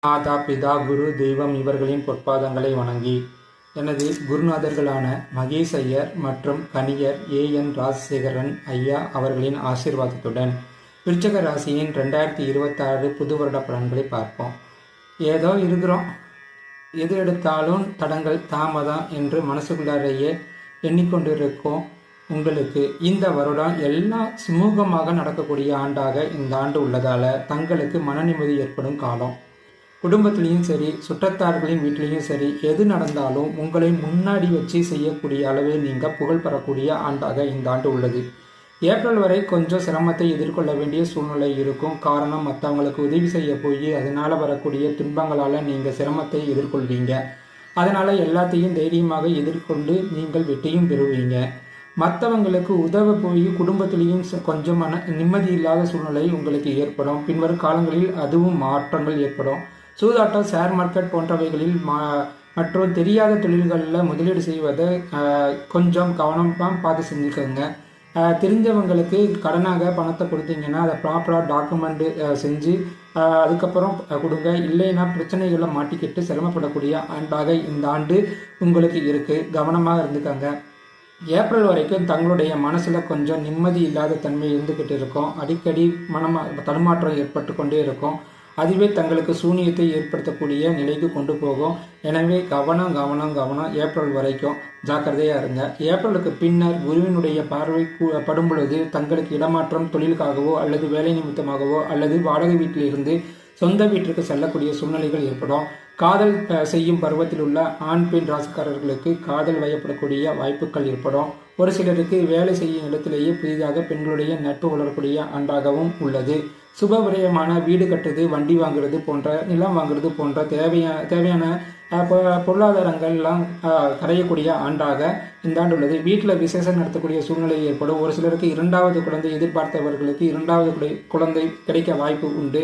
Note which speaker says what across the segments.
Speaker 1: மாதா, பிதா, குரு, தெய்வம் இவர்களின் பொற்பாதங்களை வணங்கி எனது குருநாதர்களான மகேஷ் ஐயர் மற்றும் கணியர் ஏ.என். ராஜசேகரன் ஐயா அவர்களின் ஆசீர்வாதத்துடன் விருச்சக ராசியின் 2026 புது வருட பலன்களை பார்ப்போம். ஏதோ இருக்கிறோம், எது எடுத்தாலும் தடங்கள் தாமதம் என்று மனசுக்குள்ளாரையே எண்ணிக்கொண்டிருக்கும் உங்களுக்கு இந்த வருடம் எல்லாம் சுமூகமாக நடக்கக்கூடிய ஆண்டாக இந்த ஆண்டு உள்ளதால் தங்களுக்கு மன நிம்மதி ஏற்படும் காலம். குடும்பத்திலையும் சரி, சுற்றத்தார்களின் வீட்டிலையும் சரி, எது நடந்தாலும் உங்களை முன்னாடி வச்சு செய்யக்கூடிய அளவில் நீங்கள் புகழ் பெறக்கூடிய ஆண்டாக இந்த ஆண்டு உள்ளது. ஏப்ரல் வரை கொஞ்சம் சிரமத்தை எதிர்கொள்ள வேண்டிய சூழ்நிலை இருக்கும். காரணம், மற்றவங்களுக்கு உதவி செய்ய போய் அதனால் வரக்கூடிய துன்பங்களால் நீங்கள் சிரமத்தை எதிர்கொள்வீங்க. அதனால் எல்லாத்தையும் தைரியமாக எதிர்கொண்டு நீங்கள் வெற்றியும் பெறுவீங்க. மற்றவங்களுக்கு உதவ போய் குடும்பத்திலையும் கொஞ்சம் நிம்மதி இல்லாத சூழ்நிலை உங்களுக்கு ஏற்படும். பின்வரும் காலங்களில் அதுவும் மாற்றங்கள் ஏற்படும். சூதாட்டம், ஷேர் மார்க்கெட் போன்றவைகளில் மற்றும் தெரியாத தொழில்களில் முதலீடு செய்வதை கொஞ்சம் கவனமாக பார்த்து செஞ்சுக்கோங்க. தெரிஞ்சவங்களுக்கு கடனாக பணத்தை கொடுத்தீங்கன்னா அதை ப்ராப்பராக டாக்குமெண்ட் செஞ்சு அதுக்கப்புறம் கொடுங்க. இல்லைன்னா பிரச்சனைகளை மாட்டிக்கிட்டு சிரமப்படக்கூடிய ஆண்டாக இந்த ஆண்டு உங்களுக்கு இருக்குது. கவனமாக இருந்துக்கோங்க. ஏப்ரல் வரைக்கும் தங்களுடைய மனசில் கொஞ்சம் நிம்மதி இல்லாத தன்மை இருந்துக்கிட்டு இருக்கும். அடிக்கடி தடுமாற்றம் ஏற்பட்டு கொண்டே இருக்கும். அதுவே தங்களுக்கு சூனியத்தை ஏற்படுத்தக்கூடிய நிலைக்கு கொண்டு போகும். எனவே கவனம் ஏப்ரல் வரைக்கும் ஜாக்கிரதையாக இருங்க. ஏப்ரலுக்கு பின்னர் குருவினுடைய பார்வை படும் பொழுது தங்களுக்கு இடமாற்றம், தொழிலுக்காகவோ அல்லது வேலை நிமித்தமாகவோ அல்லது வாடகை வீட்டிலிருந்து சொந்த வீட்டிற்கு செல்லக்கூடிய சூழ்நிலைகள் ஏற்படும். காதல் செய்யும் பருவத்தில் உள்ள ஆண் பெண் ராசிக்காரர்களுக்கு காதல் வயப்படக்கூடிய வாய்ப்புகள் ஏற்படும். ஒரு சிலருக்கு வேலை செய்யும் இடத்திலேயே புதிதாக பெண்களுடைய நட்பு வளரக்கூடிய ஆண்டாகவும் உள்ளது. சுப விரயமான வீடு கட்டுறது, வண்டி வாங்குறது போன்ற, நிலம் வாங்குறது போன்ற தேவையான பொருளாதாரங்கள்லாம் கரையக்கூடிய ஆண்டாக இந்த ஆண்டு உள்ளது. வீட்டில் விசேஷம் நடத்தக்கூடிய சூழ்நிலை ஏற்படும். ஒரு சிலருக்கு இரண்டாவது குழந்தை எதிர்பார்த்தவர்களுக்கு இரண்டாவது குழந்தை கிடைக்க வாய்ப்பு உண்டு.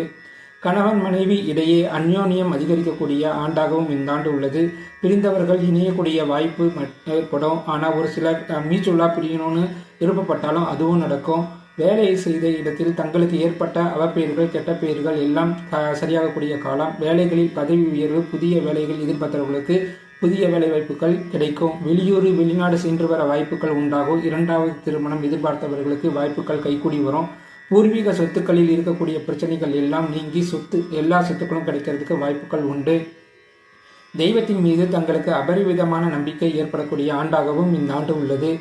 Speaker 1: கணவன் மனைவி இடையே அந்யோன்யம் அதிகரிக்கக்கூடிய ஆண்டாகவும் இந்த ஆண்டு உள்ளது. பிரிந்தவர்கள் இணையக்கூடிய வாய்ப்பு ஏற்படும். ஆனால் ஒரு சிலர் மீச்சுள்ளா பிரியணும்னு விருப்பப்பட்டாலும் அதுவும் நடக்கும். வேலை செய்த இடத்தில் தங்களுக்கு ஏற்பட்ட அவப்பெயர்கள், கெட்ட பெயர்கள் எல்லாம் சரியாகக்கூடிய காலம். வேலைகளில் பதவி உயர்வு, புதிய வேலைகள் எதிர்பார்த்தவர்களுக்கு புதிய வேலை வாய்ப்புகள் கிடைக்கும். வெளியூர், வெளிநாடு சென்று வர வாய்ப்புகள் உண்டாகும். இரண்டாவது திருமணம் எதிர்பார்த்தவர்களுக்கு வாய்ப்புகள் கைகூடி வரும். பூர்வீக சொத்துக்களில் இருக்கக்கூடிய பிரச்சனைகள் எல்லாம் நீங்கி எல்லா சொத்துக்களும் கிடைக்கிறதுக்கு வாய்ப்புகள் உண்டு. தெய்வத்தின் மீது தங்களுக்கு அபரிவிதமான நம்பிக்கை ஏற்படக்கூடிய ஆண்டாகவும் இந்த ஆண்டு உள்ளது.